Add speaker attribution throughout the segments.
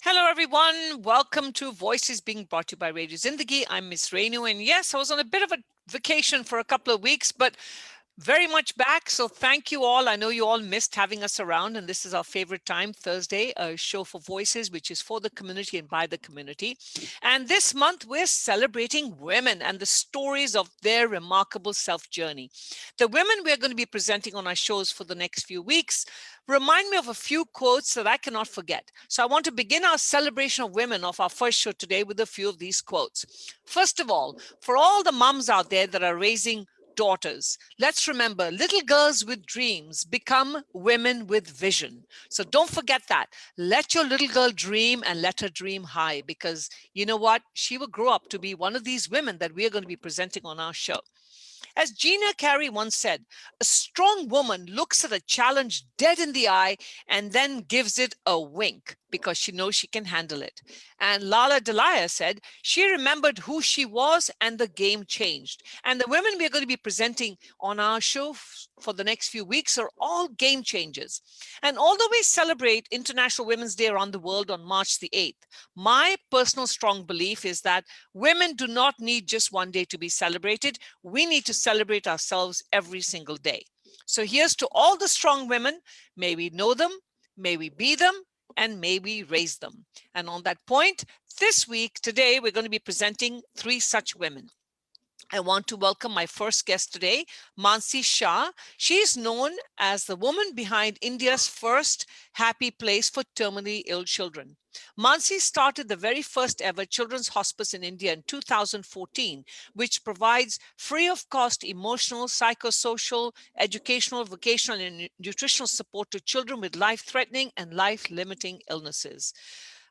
Speaker 1: Hello, everyone. Welcome to Voices being brought to you by Radio Zindagi. I'm Miss Renu, and yes, I was on a bit of a vacation for a couple of weeks, but very much back. So thank you all. I know you all missed having us around, and this is our favorite time, Thursday, a show for voices, which is for the community and by the community. And this month, we're celebrating women and the stories of their remarkable self journey. The women we're going to be presenting on our shows for the next few weeks remind me of a few quotes that I cannot forget. So I want to begin our celebration of women of our first show today with a few of these quotes. First of all, for all the moms out there that are raising daughters, let's remember little girls with dreams become women with vision. So don't forget that. Let your little girl dream and let her dream high, because you know what? She will grow up to be one of these women that we are going to be presenting on our show. As Gina Carey once said, a strong woman looks at a challenge dead in the eye and then gives it a wink because she knows she can handle it. And Lala Delia said she remembered who she was and the game changed. And the women we are going to be presenting on our show for the next few weeks are all game changers. And although we celebrate International Women's Day around the world on March the 8th, my personal strong belief is that women do not need just one day to be celebrated. We need to celebrate ourselves every single day. So here's to all the strong women. May we know them, may we be them, and may we raise them. And on that point, this week, today, we're going to be presenting three such women. I want to welcome my first guest today, Mansi Shah. She is known as the woman behind India's first happy place for terminally ill children. Mansi started the very first ever children's hospice in India in 2014, which provides free of cost emotional, psychosocial, educational, vocational, and nutritional support to children with life-threatening and life-limiting illnesses.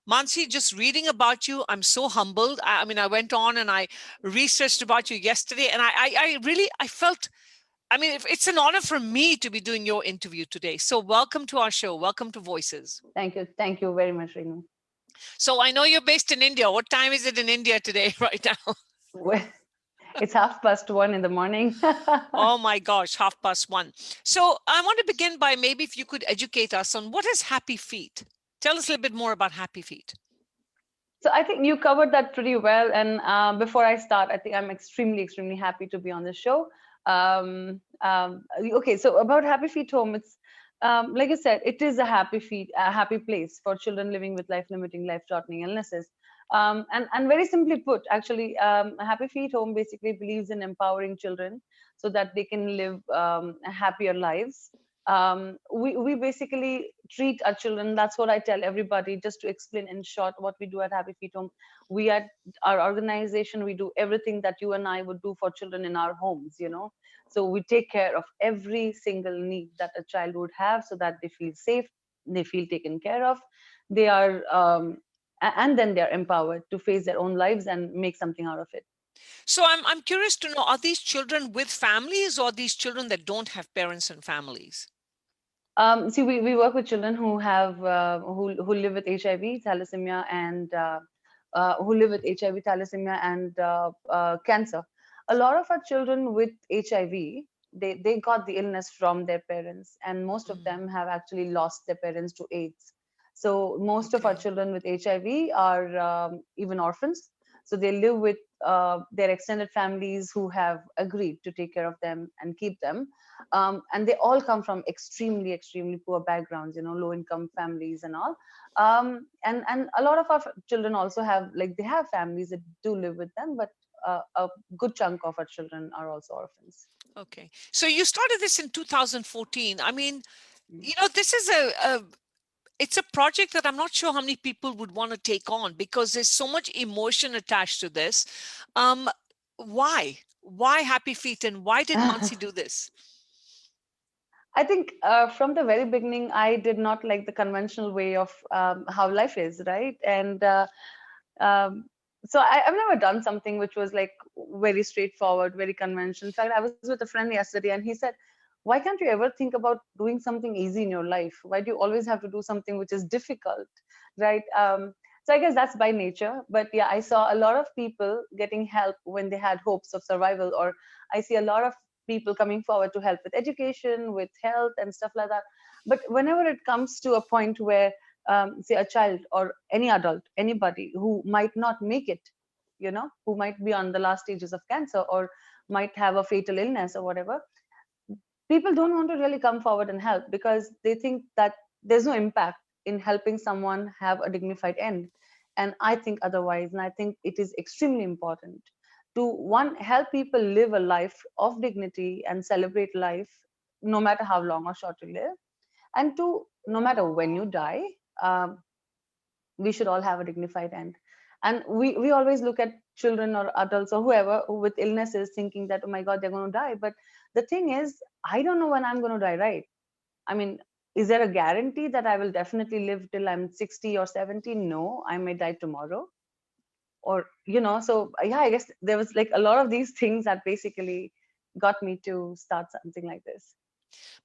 Speaker 1: Mansi, just reading about you, I'm so humbled. I mean, I went on and I researched about you yesterday, and I really, I felt, I mean, it's an honor for me to be doing your interview today. So welcome to our show. Welcome to Voices.
Speaker 2: Thank you. Thank you very much, Renu.
Speaker 1: So I know you're based in India. What time is it in India today, right now?
Speaker 2: Well, it's 1:30 in the morning.
Speaker 1: Oh my gosh, 1:30. So I want to begin by maybe if you could educate us on what is Happy Feet. Tell us a little bit more about Happy Feet.
Speaker 2: So I think you covered that pretty well. And before I start, I think I'm extremely, extremely happy to be on the show. Okay, so about Happy Feet Home, it's like I said, it is a happy place for children living with life-limiting, life-shortening illnesses. And very simply put, actually, Happy Feet Home basically believes in empowering children so that they can live happier lives. We basically treat our children. That's what I tell everybody, just to explain in short what we do at Happy Feet Home. We at our organization, we do everything that you and I would do for children in our homes, so we take care of every single need that a child would have so that they feel safe, they feel taken care of, they are and then they're empowered to face their own lives and make something out of it.
Speaker 1: So I'm curious to know, are these children with families or these children that don't have parents and families?
Speaker 2: See, we work with children who have who live with HIV, thalassemia, and who live with HIV, thalassemia, and cancer. A lot of our children with HIV, they got the illness from their parents, and most of them have actually lost their parents to AIDS. So most of our
Speaker 1: Okay.
Speaker 2: children with HIV are even orphans. So they live with their extended families who have agreed to take care of them and keep them, and they all come from extremely, extremely poor backgrounds, low income families and all. And a lot of our children also have, like, they have families that do live with them, but a good chunk of our children are also orphans.
Speaker 1: Okay. So you started this in 2014. I mean, this is it's a project that I'm not sure how many people would want to take on because there's so much emotion attached to this. Um, why? Why Happy Feet, and why did Mansi do this?
Speaker 2: I think from the very beginning, I did not like the conventional way of how life is, right? And um, so I've never done something which was like very straightforward, very conventional. In fact, I was with a friend yesterday, and he said, "Why can't you ever think about doing something easy in your life? Why do you always have to do something which is difficult, right?" So I guess that's by nature. But yeah, I saw a lot of people getting help when they had hopes of survival, or I see a lot of people coming forward to help with education, with health, and stuff like that. But whenever it comes to a point where say a child or any adult, anybody who might not make it, who might be on the last stages of cancer or might have a fatal illness or whatever, people don't want to really come forward and help because they think that there's no impact in helping someone have a dignified end. And I think otherwise, and I think it is extremely important to one, help people live a life of dignity and celebrate life no matter how long or short you live, and two, no matter when you die, um, we should all have a dignified end. And we always look at children or adults or whoever with illnesses thinking that, oh my god, they're going to die. But the thing is, I don't know when I'm going to die, right? I mean, is there a guarantee that I will definitely live till I'm 60 or 70? No, I may die tomorrow. Or so yeah, I guess there was like a lot of these things that basically got me to start something like this.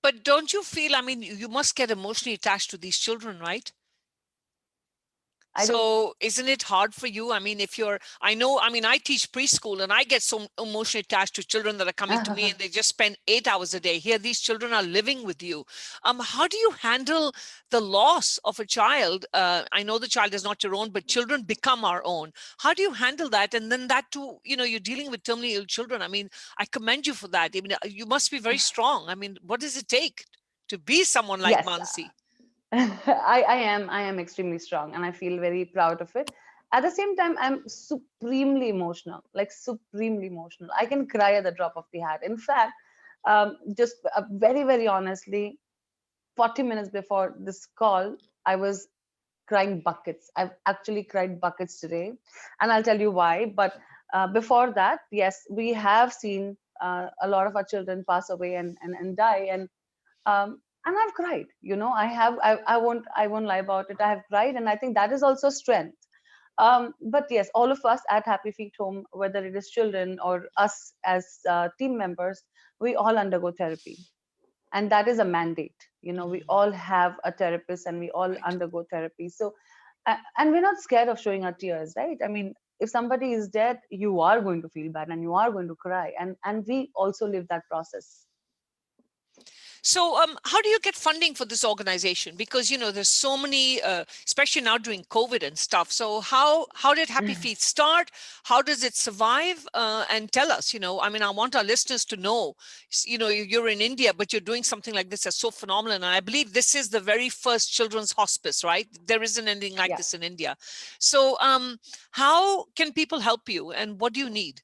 Speaker 1: But don't you feel, I mean, you must get emotionally attached to these children, right?
Speaker 2: I do.
Speaker 1: So isn't it hard for you? I mean, if you're, I know, I mean, I teach preschool and I get so emotionally attached to children that are coming to me and they just spend 8 hours a day. Here, these children are living with you. How do you handle the loss of a child? I know the child is not your own, but children become our own. How do you handle that? And then that too, you're dealing with terminally ill children. I mean, I commend you for that. I mean, you must be very strong. I mean, what does it take to be someone like
Speaker 2: Yes.
Speaker 1: Mansi?
Speaker 2: I am extremely strong and I feel very proud of it. At the same time, I'm supremely emotional, like supremely emotional. I can cry at the drop of the hat. In fact, just very, very honestly, 40 minutes before this call, I was crying buckets. I've actually cried buckets today, and I'll tell you why. But before that, yes, we have seen a lot of our children pass away and die, and I've cried. I have. I won't lie about it. I have cried, and I think that is also strength. But yes, all of us at Happy Feet Home, whether it is children or us as team members, we all undergo therapy, and that is a mandate. We
Speaker 1: Mm,
Speaker 2: all have a therapist and we all
Speaker 1: right.
Speaker 2: undergo therapy. So and we're not scared of showing our tears, right? I mean, if somebody is dead, you are going to feel bad and you are going to cry, and we also live that process.
Speaker 1: So, how do you get funding for this organization? Because there's so many, especially now during COVID and stuff. So, how did Happy Feet start? How does it survive? And tell us. I mean, I want our listeners to know. You're in India, but you're doing something like this that's so phenomenal. And I believe this is the very first children's hospice, right? There isn't anything like
Speaker 2: Yeah.
Speaker 1: this in India. So, how can people help you, and what do you need?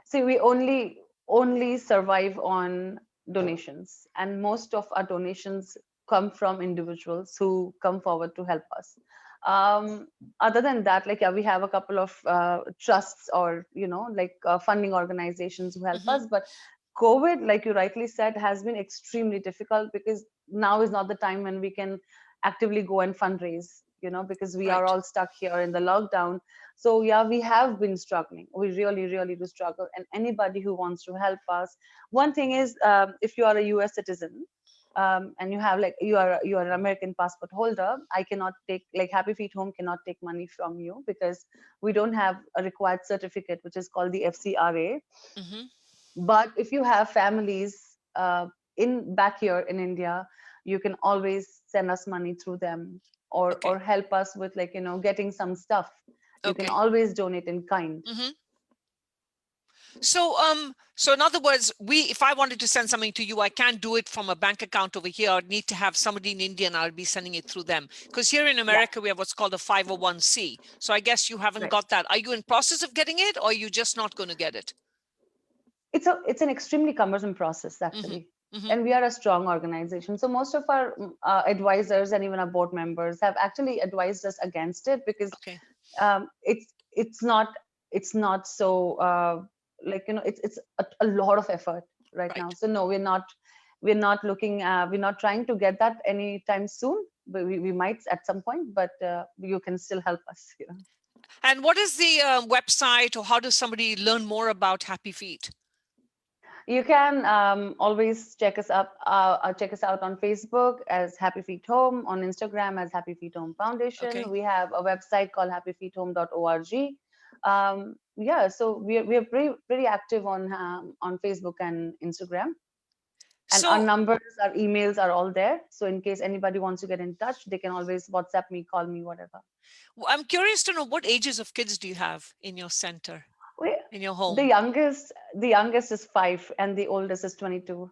Speaker 2: See, we only survive on donations, and most of our donations come from individuals who come forward to help us. Um, Other than that, like, yeah, we have a couple of trusts or like funding organizations who help
Speaker 1: Hmm.
Speaker 2: us. But COVID, like you rightly said, has been extremely difficult because now is not the time when we can actively go and fundraise. Because we are
Speaker 1: Right.
Speaker 2: all stuck here in the lockdown. So yeah, we have been struggling. We really, really do struggle. And anybody who wants to help us, one thing is, if you are a US citizen, and you have, like, you are an American passport holder, I cannot take, like, Happy Feet Home cannot take money from you because we don't have a required certificate, which is called the FCRA.
Speaker 1: Hmm.
Speaker 2: But if you have families in back here in India, you can always send us money through them, or
Speaker 1: Okay.
Speaker 2: help us with, like, getting some stuff. You can
Speaker 1: Okay.
Speaker 2: always donate in kind.
Speaker 1: Hmm. So in other words, if I wanted to send something to you, I can't do it from a bank account over here. I'd need to have somebody in India and I'll be sending it through them. Because here in
Speaker 2: Yeah,
Speaker 1: America, we have what's called a 501c. So I guess you haven't
Speaker 2: right.
Speaker 1: got that. Are you in process of getting it or are you just not going to get it?
Speaker 2: It's an extremely cumbersome process,
Speaker 1: Hmm.
Speaker 2: actually.
Speaker 1: Hmm.
Speaker 2: And we are a strong organization, so most of our advisors and even our board members have actually advised us against it because
Speaker 1: Okay.
Speaker 2: it's not so like, it's a lot of effort right now.
Speaker 1: Right.
Speaker 2: So no, we're not looking, we're not trying to get that anytime soon, but we might at some point. But you can still help us.
Speaker 1: And what is the website or how does somebody learn more about Happy Feet?
Speaker 2: You can always check us out on Facebook as Happy Feet Home, on Instagram as Happy Feet Home Foundation.
Speaker 1: Okay.
Speaker 2: We have a website called happyfeethome.org. Yeah, so we are pretty active on Facebook and Instagram. And our
Speaker 1: So
Speaker 2: numbers, our emails are all there. So in case anybody wants to get in touch, they can always WhatsApp me, call me, whatever.
Speaker 1: I'm curious to know, what ages of kids do you have in your center,
Speaker 2: We,
Speaker 1: in your
Speaker 2: the
Speaker 1: home?
Speaker 2: youngest, the youngest is 5, and the oldest is 22.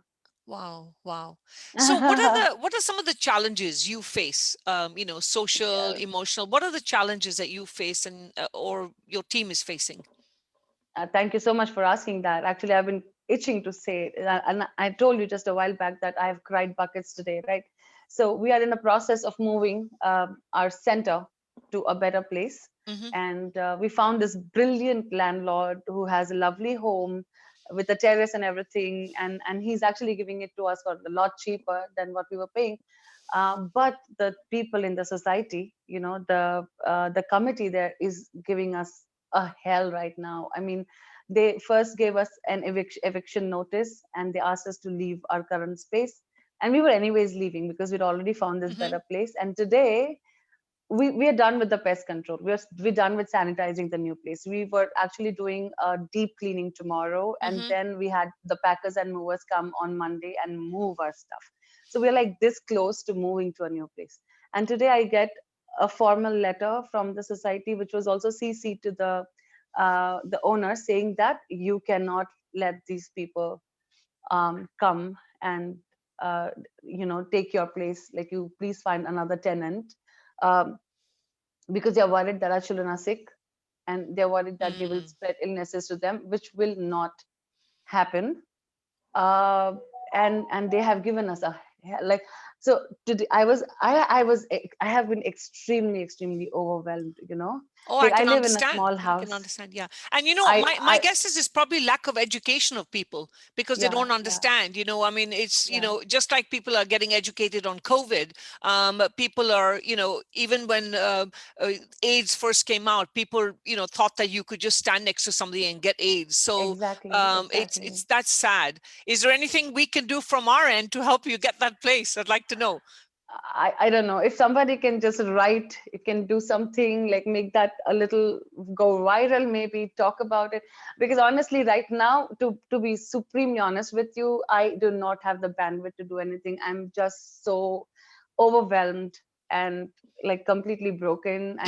Speaker 1: Wow, wow. So what are some of the challenges you face? Social,
Speaker 2: Yeah.
Speaker 1: emotional. What are the challenges that you face and or your team is facing?
Speaker 2: Thank you so much for asking that. Actually, I've been itching to say it. And I told you just a while back that I have cried buckets today, right? So we are in the process of moving our center to a better place.
Speaker 1: Hmm.
Speaker 2: And we found this brilliant landlord who has a lovely home with a terrace and everything. And he's actually giving it to us for a lot cheaper than what we were paying. But the people in the society, the committee there is giving us a hell right now. I mean, they first gave us an eviction notice, and they asked us to leave our current space. And we were anyways leaving because we'd already found this
Speaker 1: Hmm.
Speaker 2: better place. And today we are done with the pest control. We're done with sanitizing the new place. We were actually doing a deep cleaning tomorrow, and
Speaker 1: Hmm.
Speaker 2: then we had the packers and movers come on Monday and move our stuff. So we're like this close to moving to a new place. And today I get a formal letter from the society, which was also CC to the owner, saying that you cannot let these people come and take your place. Like, you please find another tenant. Um, because they're worried that our children are sick, and they're worried that they will
Speaker 1: Mm.
Speaker 2: spread illnesses to them, which will not happen. uh, and they have given us a like. So today I have been extremely overwhelmed.
Speaker 1: Oh, I
Speaker 2: Like, I
Speaker 1: can
Speaker 2: live in a
Speaker 1: understand.
Speaker 2: small
Speaker 1: I can
Speaker 2: house.
Speaker 1: understand. Yeah. And my
Speaker 2: I
Speaker 1: guess is it's probably lack of education of people because they
Speaker 2: Yeah,
Speaker 1: don't
Speaker 2: yeah,
Speaker 1: understand. I mean, it's,
Speaker 2: yeah,
Speaker 1: just like people are getting educated on COVID. People are, even when uh, AIDS first came out, people, thought that you could just stand next to somebody and get AIDS. So
Speaker 2: exactly,
Speaker 1: it's
Speaker 2: exactly.
Speaker 1: that's sad. Is there anything we can do from our end to help you get that place? I'd like to know.
Speaker 2: I don't know if somebody can just write, it can do something like make that a little go viral, maybe talk about it. Because honestly, right now, to be supremely honest with you, I do not have the bandwidth to do anything. I'm just so overwhelmed and like completely broken.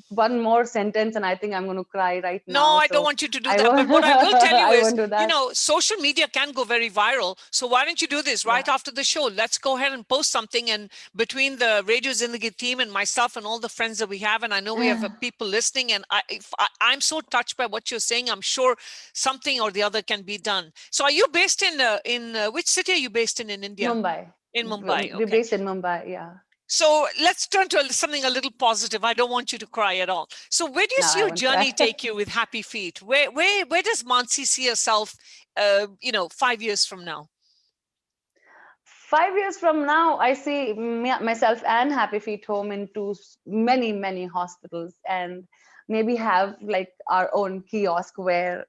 Speaker 2: One more sentence and I think I'm going to cry right
Speaker 1: No,
Speaker 2: now.
Speaker 1: I don't
Speaker 2: So
Speaker 1: want you to do
Speaker 2: I
Speaker 1: that. But
Speaker 2: won't.
Speaker 1: what I will tell you
Speaker 2: I
Speaker 1: is,
Speaker 2: won't do that.
Speaker 1: social media can go very viral. So why don't you do this right
Speaker 2: Yeah.
Speaker 1: after the show? Let's go ahead and post something. And between the Radio Zindagi team and myself and all the friends that we have, and I know we have people listening, and I'm so touched by what you're saying. I'm sure something or the other can be done. So are you based in which city are you based in India?
Speaker 2: Mumbai.
Speaker 1: In Mumbai.
Speaker 2: We're
Speaker 1: Okay.
Speaker 2: based in Mumbai. Yeah.
Speaker 1: So let's turn to something a little positive. I don't want you to cry at all. So where do you
Speaker 2: No,
Speaker 1: see
Speaker 2: I
Speaker 1: your
Speaker 2: won't cry.
Speaker 1: journey take you with Happy Feet? Where does Mansi see herself 5 years from now?
Speaker 2: 5 years from now, I see myself and Happy Feet Home into many hospitals, and maybe have like our own kiosk where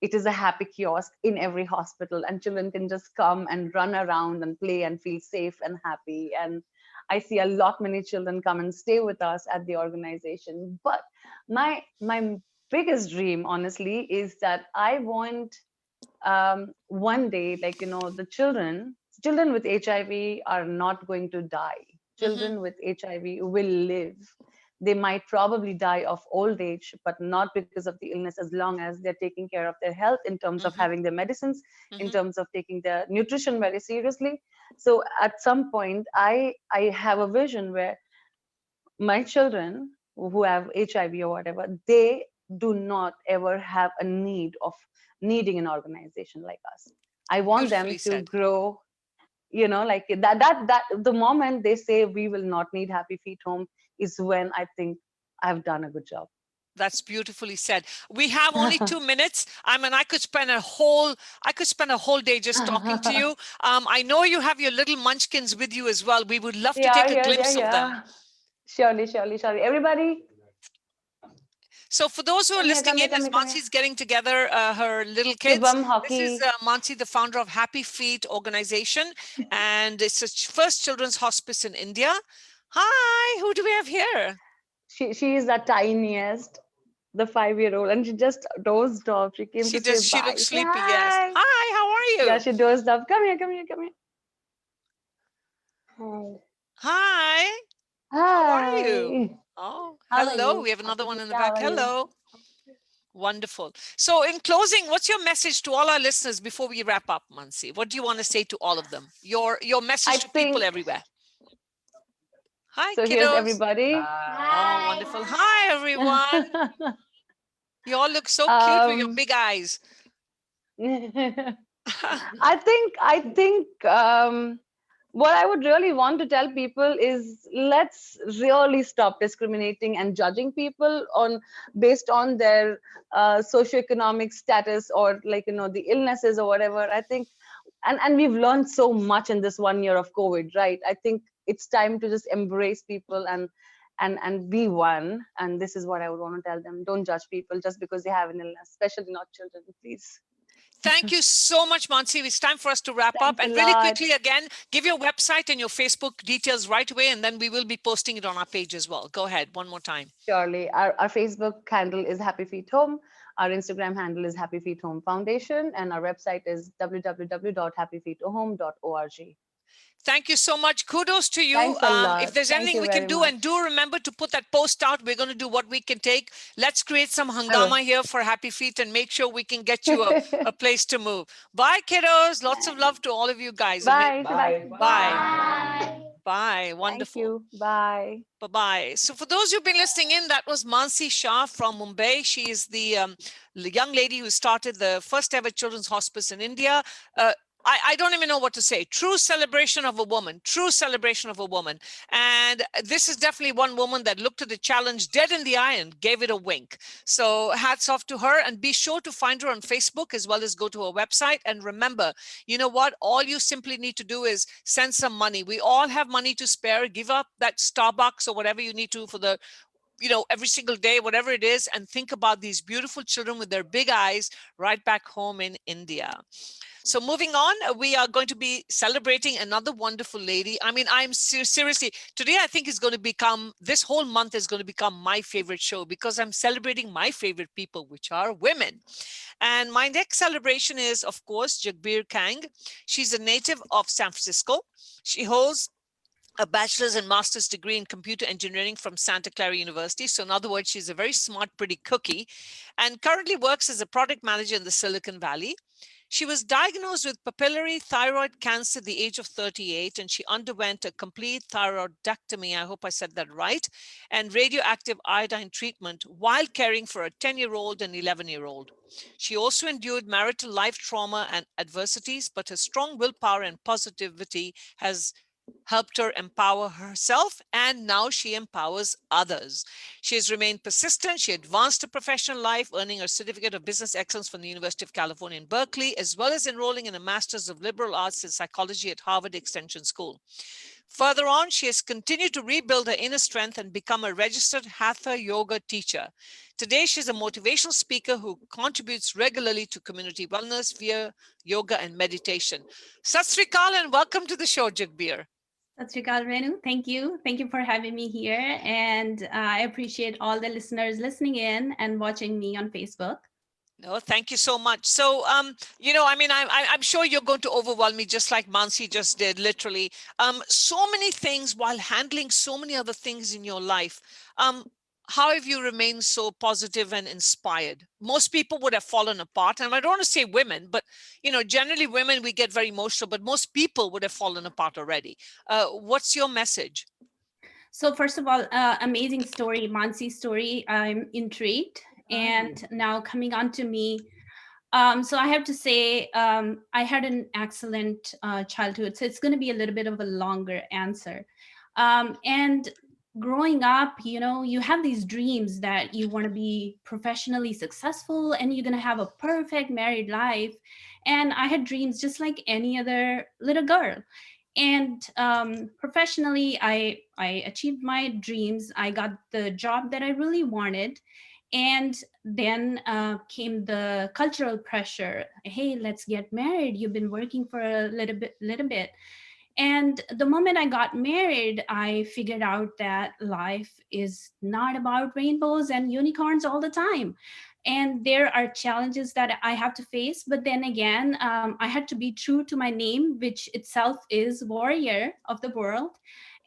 Speaker 2: it is a happy kiosk in every hospital, and children can just come and run around and play and feel safe and happy. And I see a lot many children come and stay with us at the organization. But my biggest dream, honestly, is that I want one day, like, the children with HIV are not going to die.
Speaker 1: Hmm.
Speaker 2: Children with HIV will live. They might probably die of old age, but not because of the illness, as long as they're taking care of their health in terms of
Speaker 1: Hmm.
Speaker 2: having their medicines, in
Speaker 1: Hmm.
Speaker 2: terms of taking their nutrition very seriously. So at some point, I have a vision where my children who have HIV or whatever, they do not ever have a need of needing an organization like us. I want them
Speaker 1: Beautifully
Speaker 2: to
Speaker 1: said.
Speaker 2: grow, like that the moment they say we will not need Happy Feet Home is when I think I've done a good job.
Speaker 1: That's beautifully said. We have only 2 minutes. I mean, I could spend a whole day just talking to you. I know you have your little munchkins with you as well. We would love to
Speaker 2: Yeah,
Speaker 1: take a
Speaker 2: here,
Speaker 1: glimpse of them.
Speaker 2: yeah. Surely. Everybody,
Speaker 1: So for those who are
Speaker 2: come here,
Speaker 1: listening
Speaker 2: come here,
Speaker 1: in,
Speaker 2: come
Speaker 1: as
Speaker 2: here, come here.
Speaker 1: Mansi's getting together her little kids,
Speaker 2: Shubham
Speaker 1: this is
Speaker 2: Hockey.
Speaker 1: Mansi, the founder of Happy Feet organization, and it's the first children's hospice in India. Hi, who do we have here?
Speaker 2: She is the tiniest, the 5-year-old, and she just dozed off. She came
Speaker 1: She
Speaker 2: to say
Speaker 1: does. She
Speaker 2: bye.
Speaker 1: looks
Speaker 2: Say
Speaker 1: sleepy. Yes.
Speaker 2: hi.
Speaker 1: Hi, how are
Speaker 2: Yeah,
Speaker 1: you?
Speaker 2: she dozed off. Come here, come here, come here. Hi.
Speaker 1: Hi. How are you?
Speaker 2: Hi.
Speaker 1: Oh,
Speaker 2: How are
Speaker 1: hello.
Speaker 2: you?
Speaker 1: We have another
Speaker 2: Happy
Speaker 1: one
Speaker 2: New
Speaker 1: in the
Speaker 2: Year. How
Speaker 1: back.
Speaker 2: are you?
Speaker 1: Hello. Wonderful. So, in closing, what's your message to all our listeners before we wrap up, Mansi? What do you want to say to all of them? Your
Speaker 2: I
Speaker 1: message to people
Speaker 2: think
Speaker 1: everywhere. Hi,
Speaker 2: so. Here's
Speaker 1: kiddos.
Speaker 2: everybody.
Speaker 1: Oh, wonderful. Hi, everyone. You all look so cute with your
Speaker 2: um,
Speaker 1: big eyes.
Speaker 2: I think what I would really want to tell people is let's really stop discriminating and judging people on based on their socioeconomic status or like the illnesses or whatever. I think and we've learned so much in this 1 year of COVID, right? I think it's time to just embrace people and be one. And this is what I would want to tell them: don't judge people just because they have an illness, especially not children, please.
Speaker 1: Thank you so much, Mansi. It's time for us to wrap up.
Speaker 2: Thanks a
Speaker 1: And really
Speaker 2: lot.
Speaker 1: quickly, again, give your website and your Facebook details right away, and then we will be posting it on our page as well. Go ahead, one more time.
Speaker 2: Surely. Our Facebook handle is Happy Feet Home. Our Instagram handle is Happy Feet Home Foundation. And our website is www.happyfeethome.org.
Speaker 1: Thank you so much. Kudos to you.
Speaker 2: Thanks a
Speaker 1: If
Speaker 2: lot.
Speaker 1: there's
Speaker 2: Thank
Speaker 1: anything
Speaker 2: you
Speaker 1: we can
Speaker 2: very
Speaker 1: do, and
Speaker 2: much.
Speaker 1: do remember to put that post out, we're going to do what we can take. Let's create some
Speaker 2: I will.
Speaker 1: hangama here for Happy Feet and make sure we can get you a place to move. Bye, kiddos. Lots of love to all of you guys.
Speaker 2: Bye. Say bye.
Speaker 1: Bye.
Speaker 3: Bye.
Speaker 1: Bye.
Speaker 2: Thank
Speaker 1: Wonderful.
Speaker 2: you. Bye.
Speaker 1: Bye bye. So, for those who've been listening in, that was Mansi Shah from Mumbai. She is the young lady who started the first ever children's hospice in India. Uh, I don't even know what to say. True celebration of a woman, true celebration of a woman. And this is definitely one woman that looked at the challenge dead in the eye and gave it a wink. So, hats off to her. And be sure to find her on Facebook as well as go to her website. And remember, you know what? All you simply need to do is send some money. We all have money to spare. Give up that Starbucks or whatever you need to for the every single day, whatever it is, and think about these beautiful children with their big eyes right back home in India. So moving on, we are going to be celebrating another wonderful lady. I mean, I'm seriously, today I think is going to become, this whole month is going to become my favorite show because I'm celebrating my favorite people, which are women. And my next celebration is, of course, Jagbir Kang. She's a native of San Francisco. She holds a bachelor's and master's degree in computer engineering from Santa Clara University. So, in other words, she's a very smart, pretty cookie, and currently works as a product manager in the Silicon Valley. She was diagnosed with papillary thyroid cancer at the age of 38, and she underwent a complete thyroidectomy. I hope I said that right, and radioactive iodine treatment while caring for a 10-year-old and 11-year-old. She also endured marital life trauma and adversities, but her strong willpower and positivity has helped her empower herself, and now she empowers others. She has remained persistent. She advanced her professional life, earning her certificate of business excellence from the University of California in Berkeley, as well as enrolling in a master's of liberal arts in psychology at Harvard Extension School. Further on, she has continued to rebuild her inner strength and become a registered Hatha yoga teacher. Today, she's a motivational speaker who contributes regularly to community wellness via yoga and meditation. Sat Sri Akal and welcome to the show, Jagbir.
Speaker 3: Sat Sri Akal, Renu. Thank you. Thank you for having me here. And I appreciate all the listeners listening in and watching me on Facebook.
Speaker 1: No, thank you so much. So, I mean, I'm sure you're going to overwhelm me just like Mansi just did, literally. So many things while handling so many other things in your life. How have you remained so positive and inspired? Most people would have fallen apart, and I don't want to say women, but generally women we get very emotional, but most people would have fallen apart already. What's your message?
Speaker 3: So, first of all, amazing story, Mansi's story. I'm intrigued. And now coming on to me, so I have to say, I had an excellent childhood. So it's going to be a little bit of a longer answer. And growing up, you have these dreams that you want to be professionally successful and you're going to have a perfect married life. And I had dreams just like any other little girl. And professionally, I achieved my dreams. I got the job that I really wanted, and then came the cultural pressure. Hey, let's get married. You've been working for a little bit. And the moment I got married, I figured out that life is not about rainbows and unicorns all the time. and there are challenges that I have to face. But then again, I had to be true to my name, which itself is warrior of the world.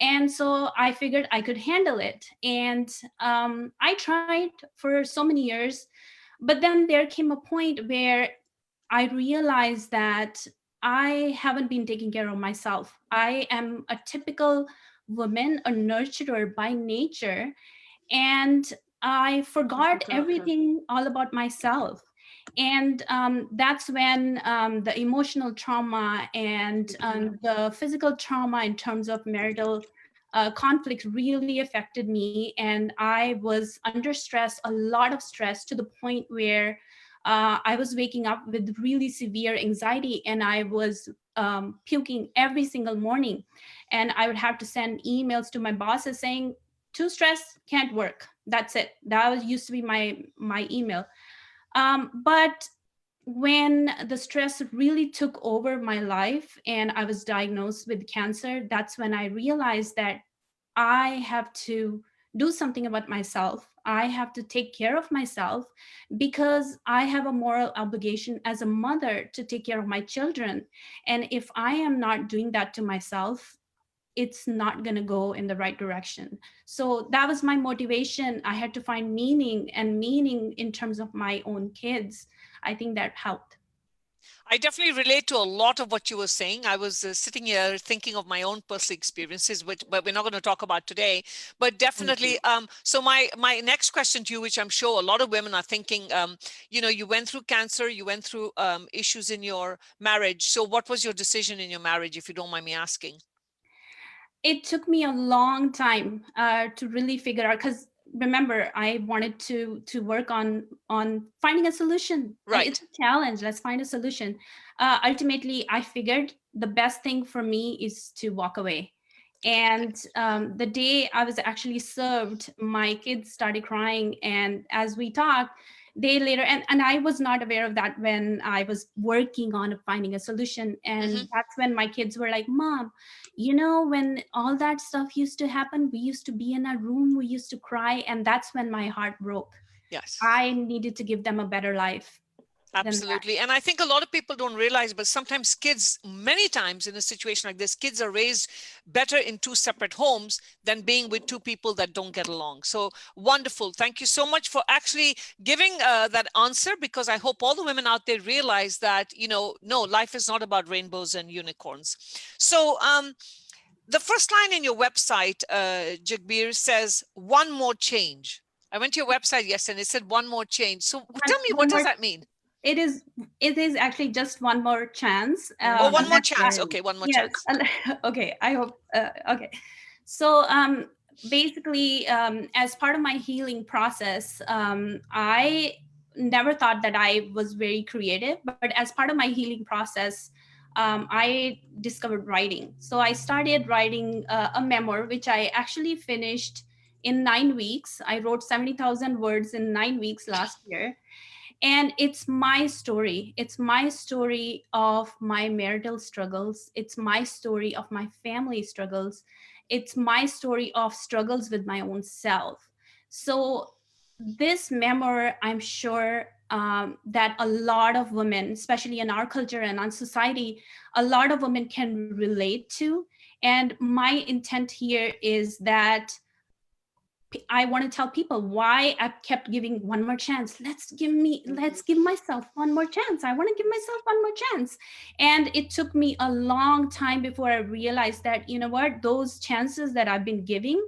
Speaker 3: And so I figured I could handle it. And I tried for so many years. But then there came a point where I realized that I haven't been taking care of myself. I am a typical woman, a nurturer by nature, and I forgot everything all about myself. And that's when the emotional trauma and the physical trauma in terms of marital conflict really affected me. And I was under stress, a lot of stress, to the point where I was waking up with really severe anxiety, and I was puking every single morning. And I would have to send emails to my bosses saying, too stressed, can't work. That's it. That was used to be my email. But when the stress really took over my life and I was diagnosed with cancer, that's when I realized that I have to do something about myself. I have to take care of myself, because I have a moral obligation as a mother to take care of my children. And if I am not doing that to myself, it's not going to go in the right direction. So that was my motivation. I had to find meaning, and meaning in terms of my own kids. I think that helped.
Speaker 1: I definitely relate to a lot of what you were saying. I was sitting here thinking of my own personal experiences, which but we're not going to talk about today. But definitely, so my next question to you, which I'm sure a lot of women are thinking, you went through cancer, you went through issues in your marriage. So what was your decision in your marriage, if you don't mind me asking?
Speaker 3: It took me a long time to really figure out, because remember, I wanted to work on finding a solution. It's
Speaker 1: Right.
Speaker 3: a challenge. Let's find a solution. Ultimately, I figured the best thing for me is to walk away. And the day I was actually served, my kids started crying, and as we talked, they later, and I was not aware of that when I was working on finding a solution.
Speaker 1: Hmm.
Speaker 3: And that's when my kids were like, Mom, when all that stuff used to happen, we used to be in a room, we used to cry, and that's when my heart broke.
Speaker 1: Yes.
Speaker 3: I needed to give them a better life than that.
Speaker 1: Absolutely. And I think a lot of people don't realize, but sometimes kids, many times in a situation like this, kids are raised better in two separate homes than being with two people that don't get along. So wonderful. Thank you so much for actually giving that answer, because I hope all the women out there realize that, no, life is not about rainbows and unicorns. So, the first line in your website, Jagbir, says one more change. I went to your website yesterday and it said one more change. So
Speaker 3: one,
Speaker 1: tell me, what
Speaker 3: one
Speaker 1: does
Speaker 3: more
Speaker 1: that mean?
Speaker 3: it is it is actually just one more chance.
Speaker 1: Oh, one more
Speaker 3: That's
Speaker 1: chance. Okay, one more
Speaker 3: yes.
Speaker 1: chance.
Speaker 3: Okay, I hope okay. So basically, as part of my healing process, I never thought that I was very creative, but as part of my healing process, I discovered writing. So I started writing a memoir, which I actually finished in 9 weeks. I wrote 70,000 words in 9 weeks last year. And it's my story. It's my story of my marital struggles. It's my story of my family struggles. It's my story of struggles with my own self. So, this memoir, I'm sure that a lot of women, especially in our culture and on society, a lot of women can relate to. And my intent here is that I want to tell people why I kept giving one more chance. Let's give myself one more chance. I want to give myself one more chance. And it took me a long time before I realized that, what, those chances that I've been giving,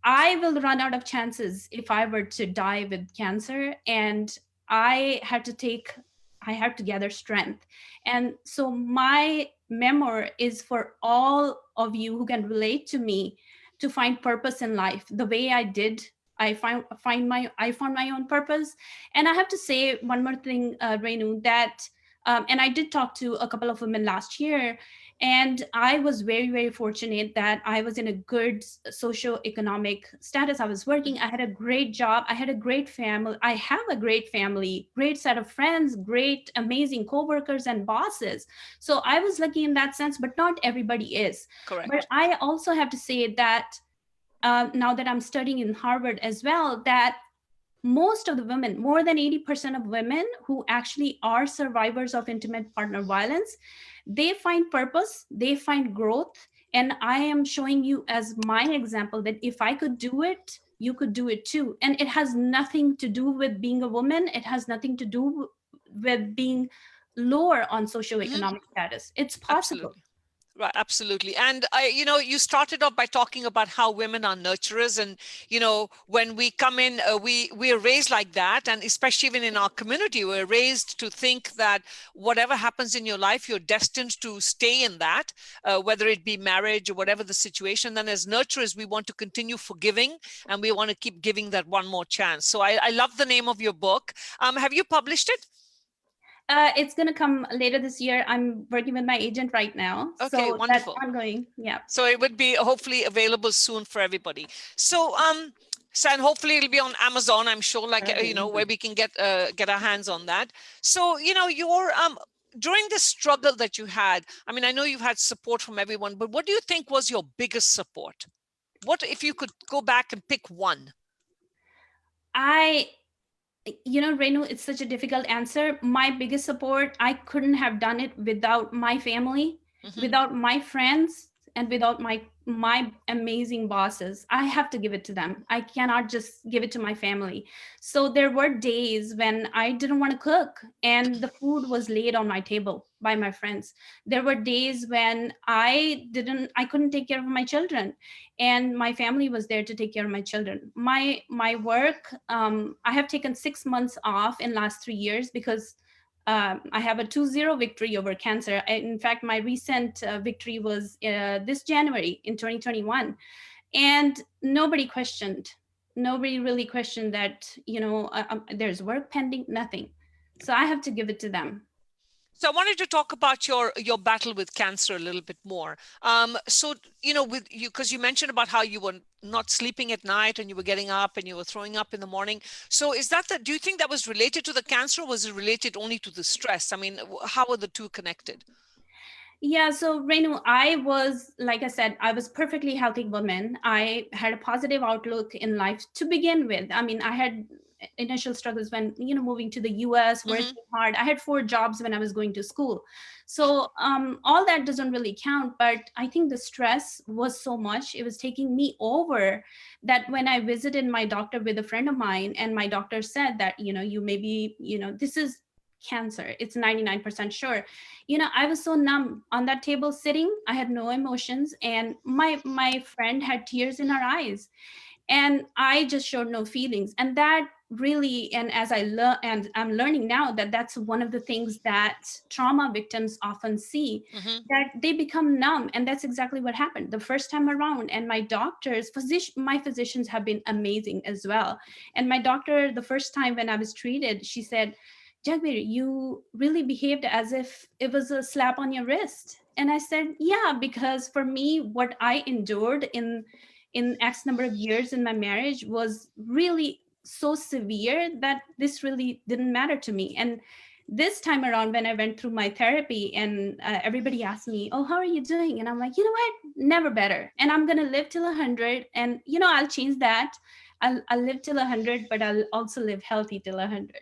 Speaker 3: I will run out of chances if I were to die with cancer. And I had to take, I had to gather strength. And so my memoir is for all of you who can relate to me, to find purpose in life the way I did. I found my own purpose. And I have to say one more thing, Renu, that and I did talk to a couple of women last year, and I was very, very fortunate that I was in a good socioeconomic status. I was working, I had a great job, I had a great family, I have a great family, great set of friends, great, amazing coworkers and bosses. So I was lucky in that sense, but not everybody is. But
Speaker 1: Correct.
Speaker 3: I also have to say that now that I'm studying in Harvard as well, that most of the women, more than 80% of women who actually are survivors of intimate partner violence, they find purpose, they find growth. And I am showing you as my example that if I could do it, you could do it too. And it has nothing to do with being a woman, it has nothing to do with being lower on
Speaker 1: Mhm.
Speaker 3: socioeconomic status. It's possible.
Speaker 1: Absolutely. Right, absolutely. And you started off by talking about how women are nurturers, and when we come in, we are raised like that, and especially even in our community, we're raised to think that whatever happens in your life, you're destined to stay in that, whether it be marriage or whatever the situation. Then, as nurturers, we want to continue forgiving, and we want to keep giving that one more chance. So, I love the name of your book. Have you published it?
Speaker 3: It's going to come later this year. I'm working with my agent right now.
Speaker 1: Okay,
Speaker 3: So that's
Speaker 1: wonderful.
Speaker 3: ongoing. Yeah.
Speaker 1: So it would be hopefully available soon for everybody. So and hopefully it'll be on Amazon, I'm sure, like where we can get our hands on that. So your during the struggle that you had, I mean, I know you've had support from everyone, but what do you think was your biggest support? What if you could go back and pick one?
Speaker 3: I Renu, it's such a difficult answer. My biggest support, I couldn't have done it without my family,
Speaker 1: Hmm.
Speaker 3: without my friends, and without my amazing bosses. I have to give it to them. I cannot just give it to my family. So there were days when I didn't want to cook and the food was laid on my table by my friends. There were days when I couldn't take care of my children, and my family was there to take care of my children. My work, I have taken 6 months off in last 3 years because I have a 2-0 victory over cancer. In fact, my recent victory was this January in 2021, and nobody really questioned that, there's work pending, nothing. So I have to give it to them.
Speaker 1: So I wanted to talk about your battle with cancer a little bit more. So with you, because you mentioned about how you were not sleeping at night and you were getting up and you were throwing up in the morning. So do you think that was related to the cancer, or was it related only to the stress? I mean, how are the two connected?
Speaker 3: Yeah, so Renu, I was, like I said, I was perfectly healthy woman. I had a positive outlook in life to begin with. I mean, I had initial struggles when, moving to the US,
Speaker 1: Hmm.
Speaker 3: working hard. I had 4 jobs when I was going to school. So all that doesn't really count, but I think the stress was so much, it was taking me over, that when I visited my doctor with a friend of mine, and my doctor said that, you may be, this is cancer, it's 99% sure. I was so numb on that table sitting, I had no emotions, and my friend had tears in her eyes, and I just showed no feelings. And that really, and as I learn, and I'm learning now, that that's one of the things that trauma victims often see,
Speaker 1: Hmm.
Speaker 3: that they become numb. And that's exactly what happened the first time around. And my physicians have been amazing as well. And my doctor, the first time when I was treated, she said, Jagbir, you really behaved as if it was a slap on your wrist. And I said, yeah, because for me, what I endured in X number of years in my marriage was really so severe that this really didn't matter to me. And this time around, when I went through my therapy, and everybody asked me, oh, how are you doing? And I'm like, you know what? Never better. And I'm going to live till 100. And, I'll change that. I'll live till 100, but I'll also live healthy till 100.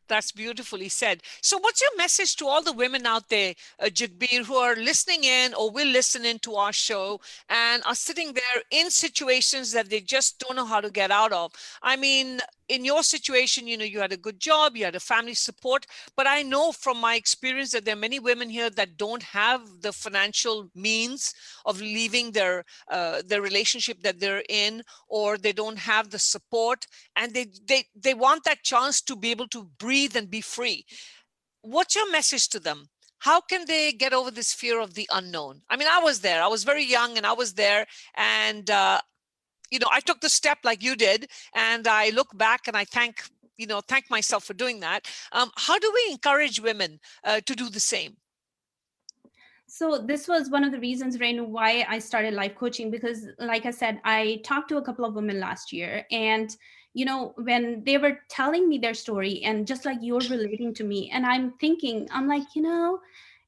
Speaker 1: That's beautifully said. So, what's your message to all the women out there, Jagbir, who are listening in or will listen in to our show and are sitting there in situations that they just don't know how to get out of? I mean, in your situation, you had a good job, you had a family support, but I know from my experience that there are many women here that don't have the financial means of leaving their relationship that they're in, or they don't have the support, and they want that chance to be able to breathe and be free. What's your message to them? How can they get over this fear of the unknown? I mean, I was there, I was very young, and I was there, and I took the step like you did, and I look back and I thank myself for doing that. How do we encourage women to do the same?
Speaker 3: So this was one of the reasons, Renu, why I started life coaching, because like I said, I talked to a couple of women last year, and when they were telling me their story, and just like you're relating to me, and I'm thinking, I'm like,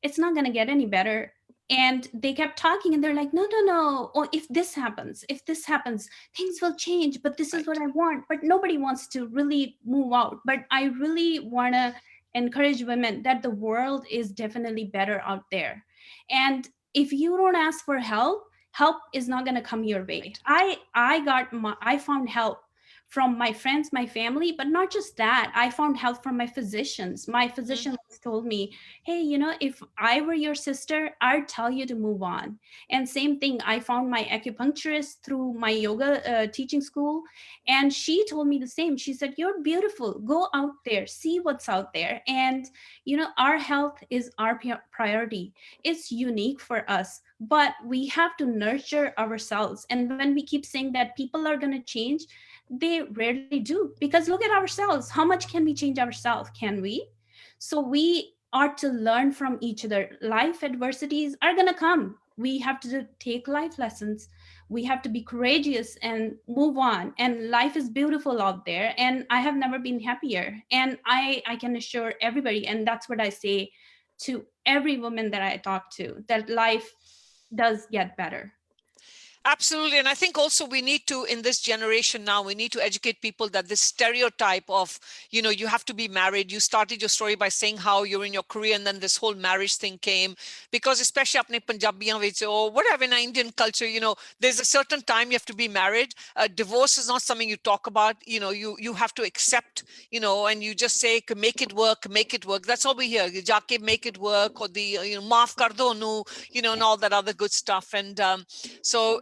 Speaker 3: it's not going to get any better. And they kept talking, and they're like, no, no, no, or if this happens, things will change, but this is what
Speaker 1: Right.
Speaker 3: I want. But nobody wants to really move out. But I really want to encourage women that the world is definitely better out there. And if you don't ask for help, help is not going to come your way.
Speaker 1: Right.
Speaker 3: I found help from my friends, my family, but not just that. I found help from my physicians. My
Speaker 1: Mhm.
Speaker 3: physician once told me, hey, if I were your sister, I'd tell you to move on. And same thing, I found my acupuncturist through my yoga teaching school, and she told me the same. She said, you're beautiful, go out there, see what's out there. And our health is our priority. It's unique for us, but we have to nurture ourselves. And when we keep saying that people are going to change, they rarely do, because look at ourselves. How much can we change ourselves? Can we? So we are to learn from each other. Life adversities are going to come. We have to take life lessons. We have to be courageous and move on. And life is beautiful out there. And I have never been happier. And I can assure everybody, and that's what I say to every woman that I talk to, that life does get better.
Speaker 1: Absolutely. And I think also we need to, in this generation now, we need to educate people that this stereotype of, you have to be married. You started your story by saying how you're in your career and then this whole marriage thing came. Because especially apne Punjabiyan vich, or whatever, in Indian culture, there's a certain time you have to be married. Divorce is not something you talk about. You have to accept, and you just say, make it work, make it work. That's all we hear. Jaake make it work, or maaf kar do nu, and all that other good stuff. And so